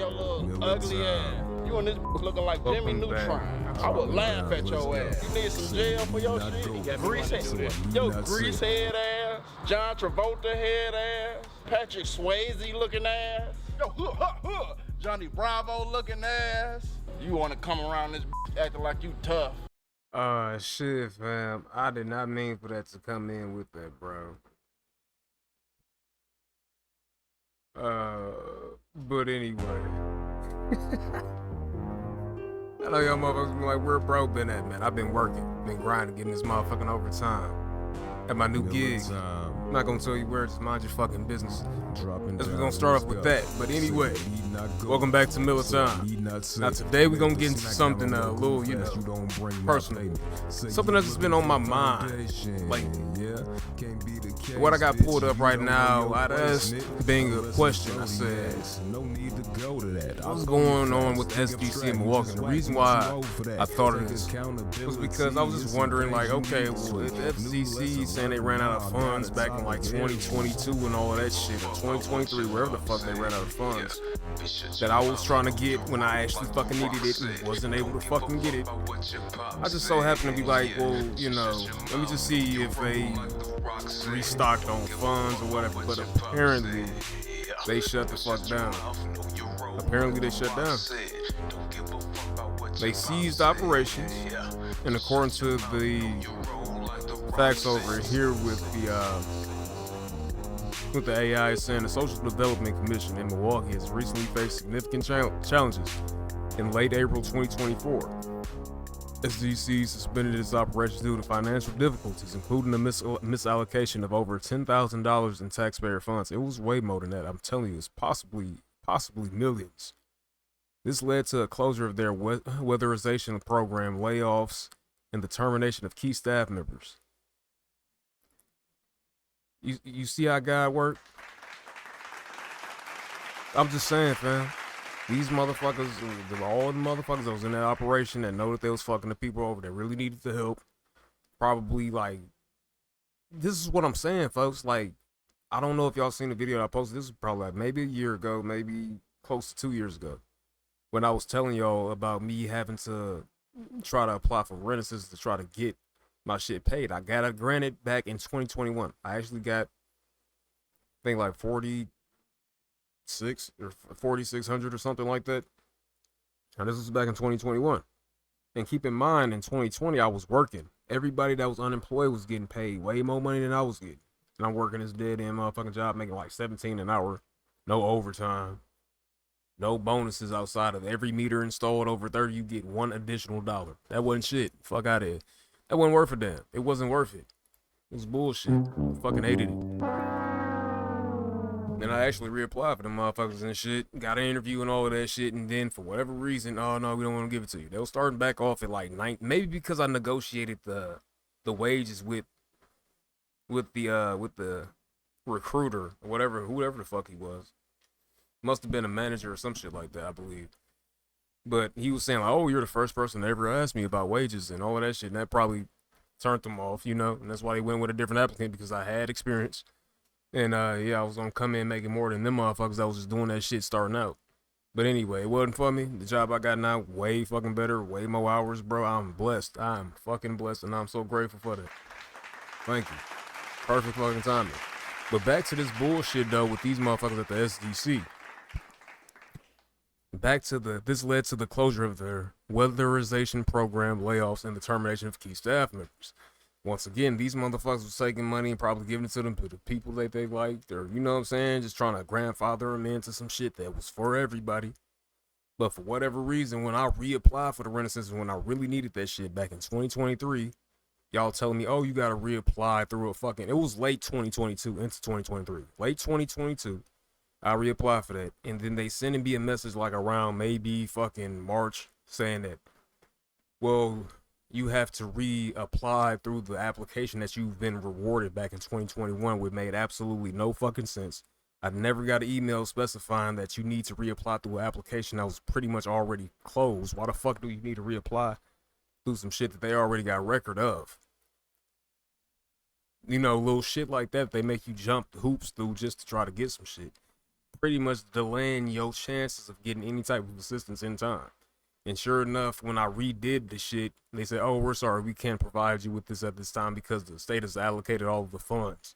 your little Miller ugly ass. Thyme. You and this looking like Jimmy Neutron. I would laugh at your ass. You need some jail for your shit? Greasehead. Yo, greasehead ass. John Travolta head ass. Patrick Swayze looking ass. Yo, Johnny Bravo looking ass. You want to come around this acting like you tough. Shit, fam. I did not mean for that to come in with that, bro. But anyway. I know y'all motherfuckers be like, where bro been at, man? I've been working, been grinding, getting this motherfucking overtime. At my new gig. I'm not gonna tell you where, just mind your fucking business. As we're gonna start off with that. But anyway, welcome back to Miller Thyme. Now today we're gonna get into something a little, you know, personal. Something that's just been on my mind lately. What I got pulled up right now, I'd ask being a question. I said, what's going on with the SDC in Milwaukee? The reason why I thought of this was because I was just wondering, like, okay, well, if FCC saying they ran out of funds back in like 2022 and all of that shit, or 2023, wherever the fuck they ran out of funds, that I was trying to get when I actually fucking needed it and wasn't able to fucking get it. I just so happened to be like, well, you know, let me just see if they restocked on funds or whatever, but apparently they shut the fuck down. Apparently they shut down. They seized operations, and according to the facts over here with the AI, is saying the Social Development Commission in Milwaukee has recently faced significant challenges. In late April 2024, SDC suspended its operations due to financial difficulties, including a misallocation of over $10,000 in taxpayer funds. It was way more than that. I'm telling you, it's possibly millions. This led to a closure of their weatherization program, layoffs, and the termination of key staff members. You see how God work? I'm just saying, fam. These motherfuckers, all the motherfuckers that was in that operation that know that they was fucking the people over that really needed the help, probably like, this is what I'm saying, folks. Like, I don't know if y'all seen the video that I posted. This was probably like maybe a year ago, maybe close to 2 years ago, when I was telling y'all about me having to try to apply for rent assistance to try to get my shit paid. I got it granted back in 2021. I actually got, I think like 46 or 4,600 or something like that. And this was back in 2021. And keep in mind, in 2020, I was working. Everybody that was unemployed was getting paid way more money than I was getting. And I'm working this dead end motherfucking job, making like 17 an hour. No overtime. No bonuses outside of every meter installed over 30, you get $1 additional. That wasn't shit. Fuck out of here. That wasn't worth a damn. It wasn't worth it. It was bullshit. I fucking hated it. Then I actually reapplied for them motherfuckers and shit. Got an interview and all of that shit. And then for whatever reason, oh no, we don't want to give it to you. They were starting back off at like 9. Maybe because I negotiated the wages with the recruiter or whoever the fuck he was. Must have been a manager or some shit like that, I believe. But he was saying like, oh, you're the first person to ever ask me about wages and all of that shit. And that probably turned them off, you know. And that's why they went with a different applicant, because I had experience. And yeah, I was gonna come in making more than them motherfuckers that was just doing that shit starting out. But anyway, it wasn't for me. The job I got now, way fucking better, way more hours, bro. I'm blessed. I'm fucking blessed, and I'm so grateful for that. Thank you. Perfect fucking timing. But back to this bullshit though with these motherfuckers at the SDC. This led to the closure of their weatherization program, layoffs, and the termination of key staff members. Once again, these motherfuckers was taking money and probably giving it to them to the people that they liked, or you know what I'm saying, just trying to grandfather them into some shit that was for everybody. But for whatever reason, when I reapplied for the rent assistance, when I really needed that shit back in 2023, y'all telling me, oh, you gotta reapply through it was late 2022 into 2023. Late 2022. I reapplied for that, and then they sending me a message like around maybe fucking March saying that, well, you have to reapply through the application that you've been rewarded back in 2021, which made absolutely no fucking sense. I never got an email specifying that you need to reapply through an application that was pretty much already closed. Why the fuck do you need to reapply through some shit that they already got record of? You know, little shit like that, they make you jump hoops through just to try to get some shit. pretty much delaying your chances of getting any type of assistance in time. And sure enough, when I redid the shit, they said, oh, we're sorry, we can't provide you with this at this time because the state has allocated all of the funds.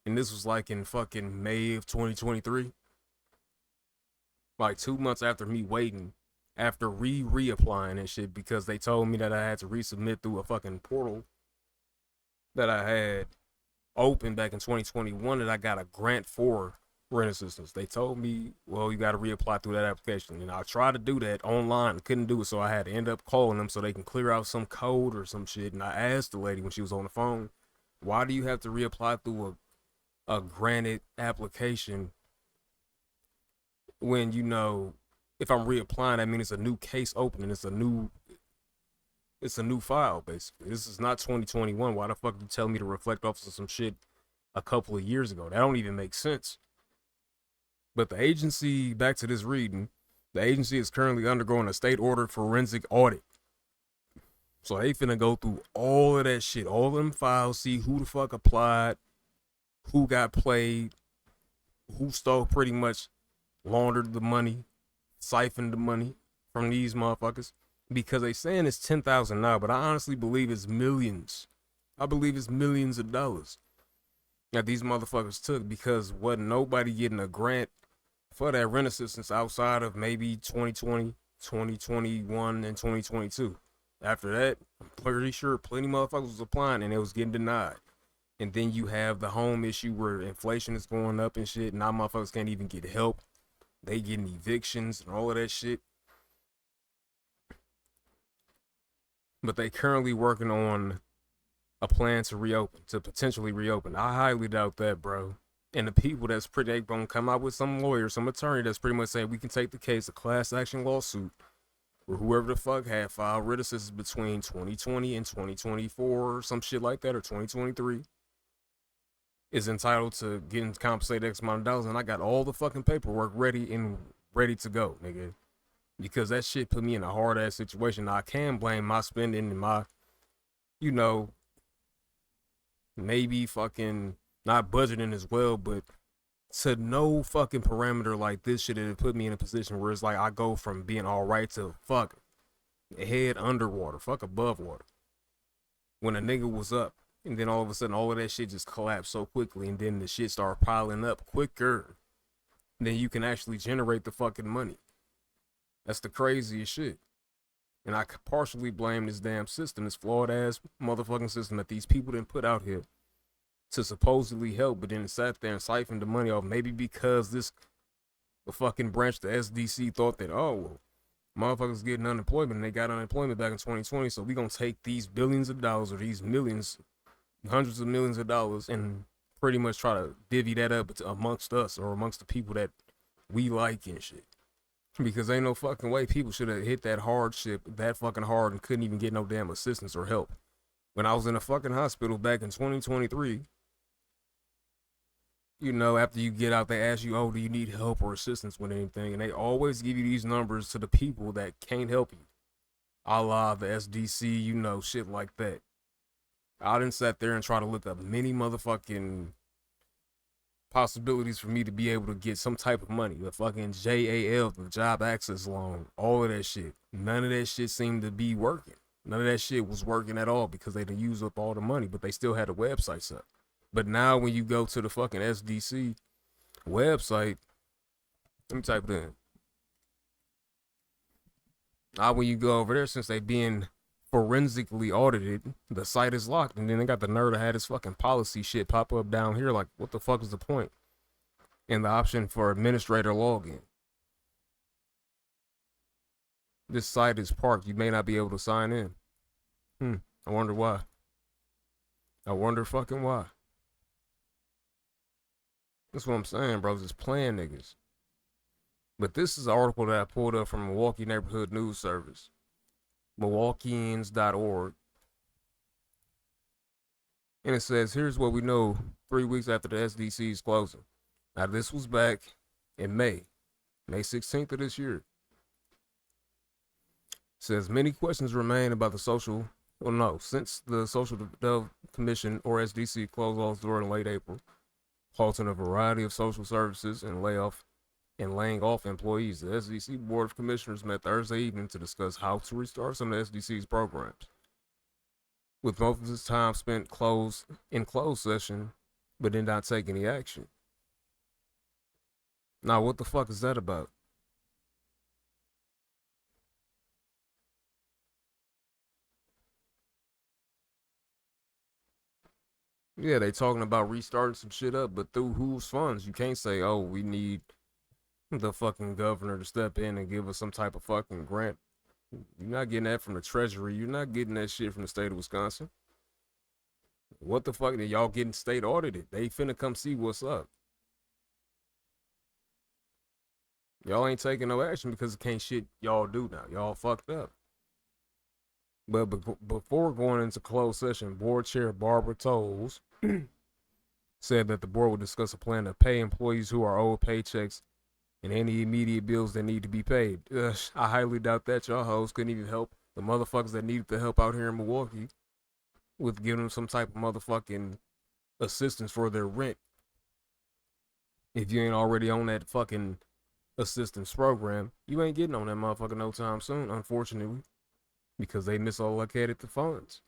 And this was like in fucking May of 2023. Like 2 months after me waiting, after reapplying and shit, because they told me that I had to resubmit through a fucking portal that I had open back in 2021 that I got a grant for rent assistance. They told me, well, you got to reapply through that application. And I tried to do that online, couldn't do it, so I had to end up calling them so they can clear out some code or some shit. And I asked the lady when she was on the phone, why do you have to reapply through a granted application when, you know, if I'm reapplying, that means it's a new case opening, it's a new file, basically. This is not 2021. Why the fuck you tell me to reflect off of some shit a couple of years ago? That don't even make sense. But the agency, back to this reading, the agency is currently undergoing a state-ordered forensic audit. So they finna go through all of that shit, all of them files, see who the fuck applied, who got played, who stole, pretty much laundered the money, siphoned the money from these motherfuckers. Because they saying it's 10,000 now, but I honestly believe it's millions. I believe it's millions of dollars that these motherfuckers took, because wasn't nobody getting a grant for that rent assistance outside of maybe 2020, 2021, and 2022. After that, I'm pretty sure plenty of motherfuckers was applying and it was getting denied. And then you have the home issue where inflation is going up and shit. Now motherfuckers can't even get help. They getting evictions and all of that shit. But they currently working on a plan to reopen, to potentially reopen. I highly doubt that, bro. And the people that's pretty, they gonna come out with some lawyer, some attorney that's pretty much saying we can take the case, a class action lawsuit, where whoever the fuck had filed writ assistance between 2020 and 2024 or some shit like that, or 2023, is entitled to getting compensated X amount of dollars. And I got all the fucking paperwork ready to go, nigga. Because that shit put me in a hard ass situation. Now I can blame my spending and my, you know, maybe fucking not budgeting as well, but to no fucking parameter like this shit, it put me in a position where it's like I go from being all right to fuck head underwater, fuck above water. When a nigga was up, and then all of a sudden all of that shit just collapsed so quickly, and then the shit started piling up quicker than you can actually generate the fucking money. That's the craziest shit. And I could partially blame this damn system, this flawed ass motherfucking system that these people didn't put out here to supposedly help, but then sat there and siphoned the money off. Maybe because the fucking branch, the SDC, thought that, oh, well, motherfuckers getting unemployment, and they got unemployment back in 2020, so we gonna take these billions of dollars, or these millions, hundreds of millions of dollars, and pretty much try to divvy that up amongst us, or amongst the people that we like and shit. Because ain't no fucking way people should have hit that hardship that fucking hard and couldn't even get no damn assistance or help. When I was in a fucking hospital back in 2023, you know, after you get out, they ask you, oh, do you need help or assistance with anything? And they always give you these numbers to the people that can't help you. A la the SDC, you know, shit like that. I done sat there and try to look up many motherfucking possibilities for me to be able to get some type of money. The fucking JAL, the job access loan, all of that shit. None of that shit seemed to be working. None of that shit was working at all because they done used up all the money, but they still had the websites up. But now when you go to the fucking SDC website, let me type it in. Now when you go over there, since they being forensically audited, the site is locked, and then they got the nerve to have this fucking policy shit pop up down here. Like, what the fuck is the point? And the option for administrator login. This site is parked. You may not be able to sign in. I wonder why. I wonder fucking why. That's what I'm saying, bro. Just playing niggas. But this is an article that I pulled up from Milwaukee Neighborhood News Service. Milwaukeeans.org. And it says, here's what we know 3 weeks after the SDC's closing. Now, this was back in May 16th of this year. It says, many questions remain about since the Social Development Commission, or SDC, closed all its doors in late April, halting a variety of social services and layoff and laying off employees. The SDC Board of Commissioners met Thursday evening to discuss how to restart some of the SDC's programs, with most of its time spent in closed session, but did not take any action. Now, what the fuck is that about? Yeah, they talking about restarting some shit up, but through whose funds? You can't say, oh, we need the fucking governor to step in and give us some type of fucking grant. You're not getting that from the Treasury. You're not getting that shit from the state of Wisconsin. What the fuck? Y'all getting state audited. They finna come see what's up. Y'all ain't taking no action because it can't shit y'all do now. Y'all fucked up. But before going into closed session, board chair Barbara Tolles said that the board will discuss a plan to pay employees who are owed paychecks and any immediate bills that need to be paid. I highly doubt that y'all hoes couldn't even help the motherfuckers that needed the help out here in Milwaukee with giving them some type of motherfucking assistance for their rent. If you ain't already on that fucking assistance program, you ain't getting on that motherfucker no time soon, unfortunately, because they misallocated the funds.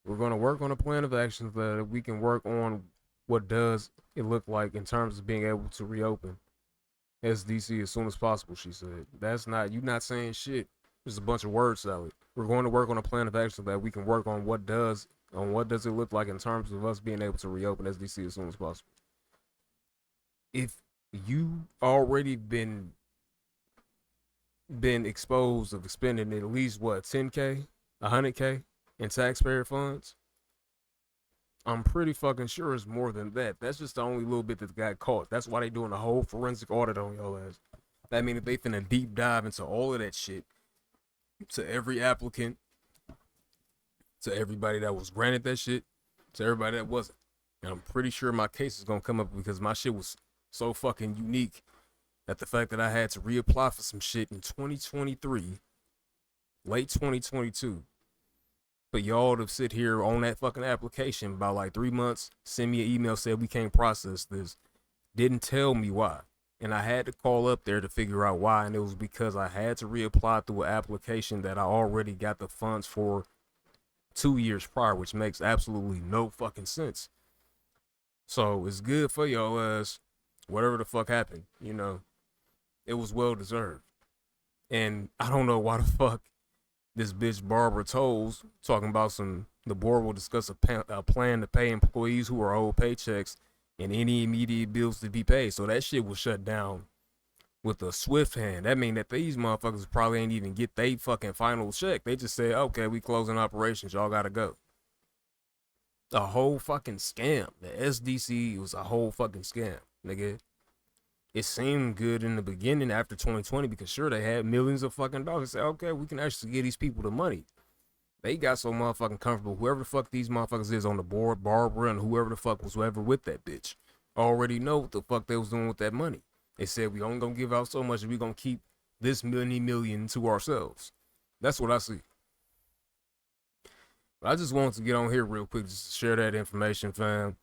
We're going to work on a plan of action that we can work on what does it look like in terms of being able to reopen SDC as soon as possible, she said. That's not, you not saying shit. It's a bunch of word salad. We're going to work on a plan of action that we can work on what does it look like in terms of us being able to reopen SDC as soon as possible. If you already been exposed of spending at least what, 10K, 100K in taxpayer funds, I'm pretty fucking sure it's more than that. That's just the only little bit that got caught. That's why they doing a whole forensic audit on y'all ass. That means if they finna deep dive into all of that shit, to every applicant, to everybody that was granted that shit, to everybody that wasn't. And I'm pretty sure my case is gonna come up because my shit was so fucking unique that the fact that I had to reapply for some shit in 2023, late 2022, for y'all to sit here on that fucking application about like 3 months, send me an email, said we can't process this, didn't tell me why. And I had to call up there to figure out why, and it was because I had to reapply through an application that I already got the funds for 2 years prior, which makes absolutely no fucking sense. So it's good for y'all as whatever the fuck happened, you know, it was well deserved. And I don't know why the fuck this bitch Barbara Tolles talking about the board will discuss a plan to pay employees who are owed paychecks and any immediate bills to be paid. So that shit was shut down with a swift hand. That mean that these motherfuckers probably ain't even get they fucking final check. They just said, okay, we closing operations, y'all gotta go. A whole fucking scam. The SDC was a whole fucking scam, nigga. It seemed good in the beginning after 2020 because sure, they had millions of fucking dollars. They said, okay, we can actually give these people the money. They got so motherfucking comfortable. Whoever the fuck these motherfuckers is on the board, Barbara and whoever the fuck was whoever with that bitch, already know what the fuck they was doing with that money. They said, we only gonna give out so much and we gonna keep this million to ourselves. That's what I see. But I just wanted to get on here real quick just to share that information, fam.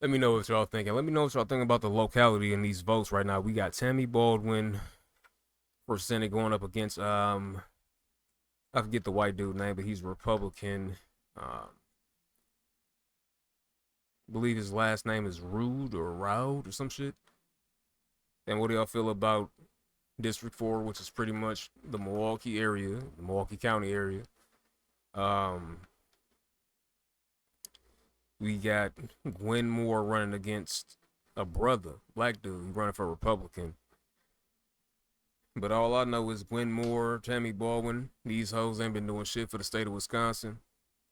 Let me know what y'all thinking. Let me know what y'all think about the locality in these votes right now. We got Tammy Baldwin for Senate going up against, I forget the white dude name, but he's Republican. I believe his last name is Rude or Roud or some shit. And what do y'all feel about District 4, which is pretty much the Milwaukee area, the Milwaukee County area? We got Gwen Moore running against a brother, black dude, running for Republican. But all I know is Gwen Moore, Tammy Baldwin, these hoes ain't been doing shit for the state of Wisconsin.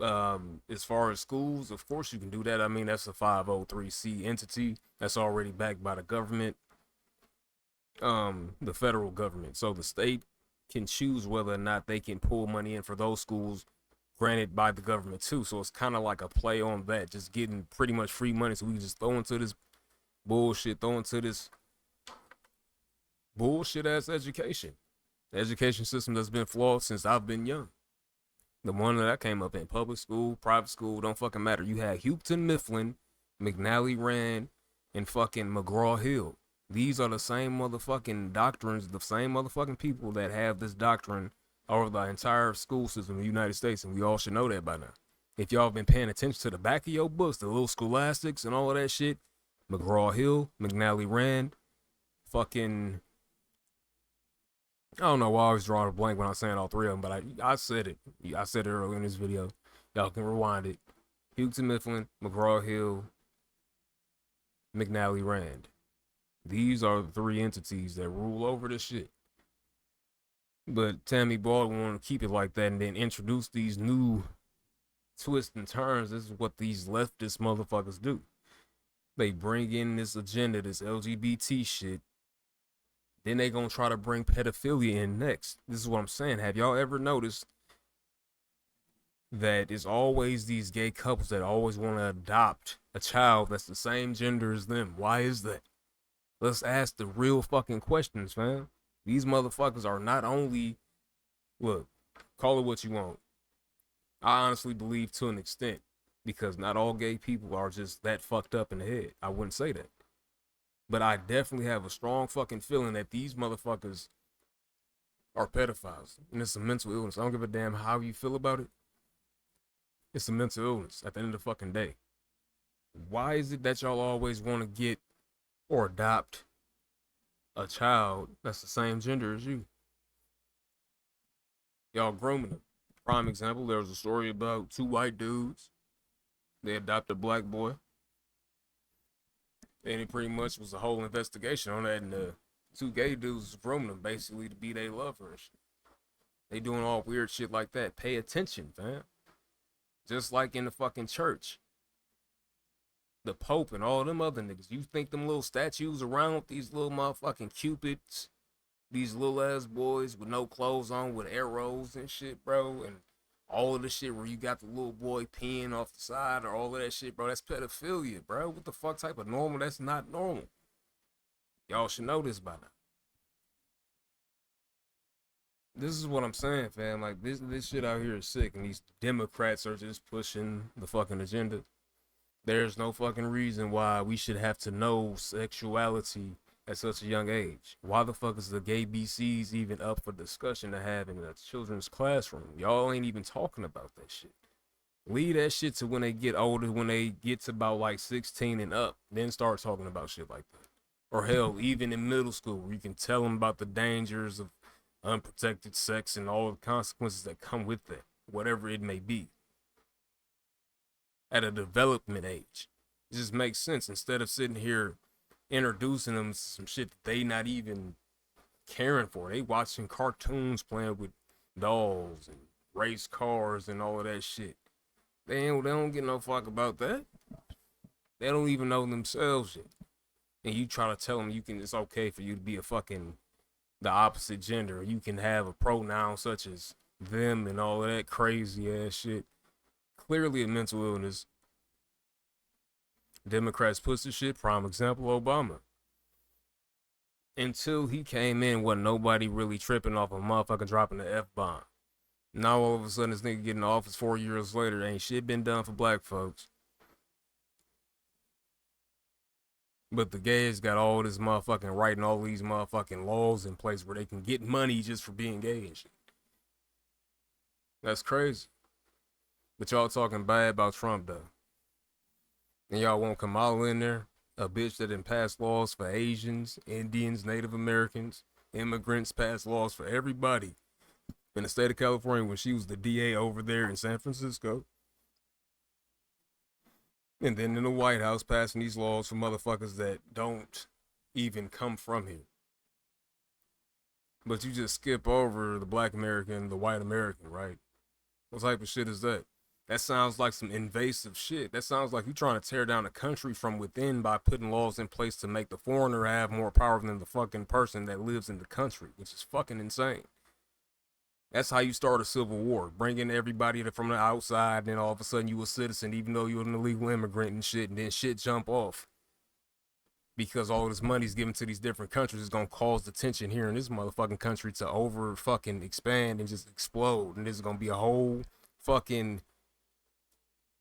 As far as schools, of course you can do that. I mean, that's a 503c entity that's already backed by the government, the federal government. So the state can choose whether or not they can pull money in for those schools granted by the government too. So it's kind of like a play on that, just getting pretty much free money so we can just throw into this bullshit, throw into this bullshit ass education. The education system that's been flawed since I've been young. The one that I came up in, public school, private school, don't fucking matter. You had Houghton Mifflin, McNally Rand, and fucking McGraw-Hill. These are the same motherfucking doctrines, the same motherfucking people that have this doctrine over the entire school system in the United States, and we all should know that by now. If y'all have been paying attention to the back of your books, the little scholastics and all of that shit, McGraw-Hill, McNally Rand, fucking, I don't know why I always drawing a blank when I'm saying all three of them, but I said it. I said it earlier in this video. Y'all can rewind it. Houghton Mifflin, McGraw-Hill, McNally Rand. These are the three entities that rule over this shit. But Tammy Baldwin wanted to keep it like that and then introduce these new twists and turns. This is what these leftist motherfuckers do. They bring in this agenda, this LGBT shit. Then they gonna try to bring pedophilia in next. This is what I'm saying. Have y'all ever noticed that it's always these gay couples that always want to adopt a child that's the same gender as them? Why is that? Let's ask the real fucking questions, fam. These motherfuckers are not only, look, call it what you want. I honestly believe to an extent, because not all gay people are just that fucked up in the head. I wouldn't say that. But I definitely have a strong fucking feeling that these motherfuckers are pedophiles. And it's a mental illness. I don't give a damn how you feel about it. It's a mental illness at the end of the fucking day. Why is it that y'all always want to get or adopt a child that's the same gender as you? Y'all grooming them. Prime example, there was a story about two white dudes. They adopted a black boy. And it pretty much was a whole investigation on that, and the two gay dudes grooming them basically to be their lovers. They doing all weird shit like that. Pay attention, fam. Just like in the fucking church. The Pope and all them other niggas. You think them little statues around with these little motherfucking cupids, these little ass boys with no clothes on with arrows and shit, bro, and all of the shit where you got the little boy peeing off the side or all of that shit, bro, that's pedophilia, bro. What the fuck type of normal? That's not normal. Y'all should know this by now. This is what I'm saying, fam. Like, this shit out here is sick, and these Democrats are just pushing the fucking agenda. There's no fucking reason why we should have to know sexuality at such a young age. Why the fuck is the gay BCs even up for discussion to have in a children's classroom? Y'all ain't even talking about that shit. Leave that shit to when they get older, when they get to about like 16 and up, then start talking about shit like that. Or hell, even in middle school, where you can tell them about the dangers of unprotected sex and all the consequences that come with that, whatever it may be. At a development age. It just makes sense instead of sitting here introducing them to some shit that they not even caring for. They watching cartoons playing with dolls and race cars and all of that shit. They don't get no fuck about that. They don't even know themselves yet. And you try to tell them it's okay for you to be the opposite gender. You can have a pronoun such as them and all of that crazy ass shit. Clearly a mental illness. Democrats push the shit. Prime example, Obama. Until he came in, wasn't nobody really tripping off a motherfucker dropping the F-bomb. Now all of a sudden this nigga getting in office 4 years later. Ain't shit been done for black folks. But the gays got all this motherfucking writing all these motherfucking laws in place where they can get money just for being gay and shit. That's crazy. But y'all talking bad about Trump though. And y'all want Kamala in there, a bitch that didn't pass laws for Asians, Indians, Native Americans, immigrants, pass laws for everybody in the state of California when she was the DA over there in San Francisco. And then in the White House passing these laws for motherfuckers that don't even come from here. But you just skip over the black American, the white American, right? What type of shit is that? That sounds like some invasive shit. That sounds like you trying to tear down a country from within by putting laws in place to make the foreigner have more power than the fucking person that lives in the country, which is fucking insane. That's how you start a civil war. Bring in everybody from the outside, and then all of a sudden you a citizen, even though you're an illegal immigrant and shit, and then shit jump off. Because all this money's given to these different countries is gonna cause the tension here in this motherfucking country to over fucking expand and just explode. And this is gonna be a whole fucking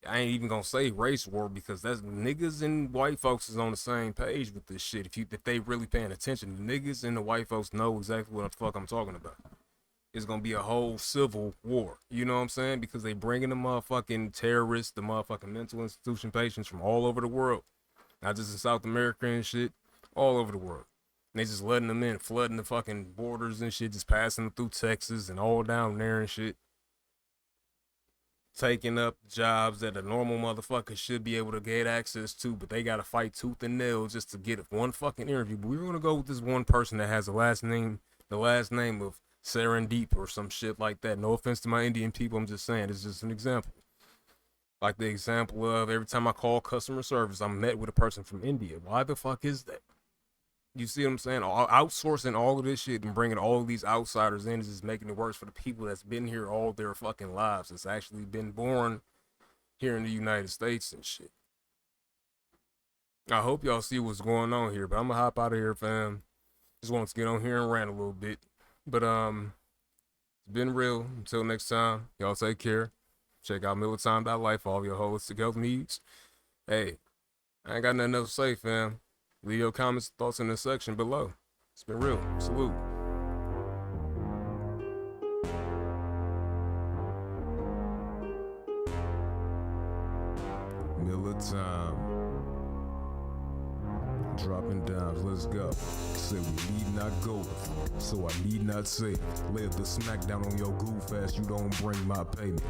I ain't even gonna say race war because that's niggas and white folks is on the same page with this shit. If they really paying attention, the niggas and the white folks know exactly what the fuck I'm talking about. It's gonna be a whole civil war. You know what I'm saying? Because they bringing the motherfucking terrorists, the motherfucking mental institution patients from all over the world, not just in South America and shit, all over the world. And they just letting them in, flooding the fucking borders and shit, just passing them through Texas and all down there and shit. Taking up jobs that a normal motherfucker should be able to get access to, but they gotta fight tooth and nail just to get one fucking interview. But we're gonna go with this one person that has the last name of Serendip or some shit like that. No offense to my Indian people, I'm just saying, it's just an example. Like the example of every time I call customer service, I'm met with a person from India. Why the fuck is that? You see what I'm saying? Outsourcing all of this shit and bringing all of these outsiders in is just making it worse for the people that's been here all their fucking lives. That's actually been born here in the United States and shit. I hope y'all see what's going on here, but I'm gonna hop out of here, fam. Just want to get on here and rant a little bit. But it's been real. Until next time, y'all take care. Check out millerthyme.life for all your holistic health needs. Hey, I ain't got nothing else to say, fam. Leave your comments and thoughts in the section below. It's been real. Salute. Miller Thyme. Dropping dimes, let's go. Say we need not go, so I need not say. Lay the smack down on your goof ass, you don't bring my payment.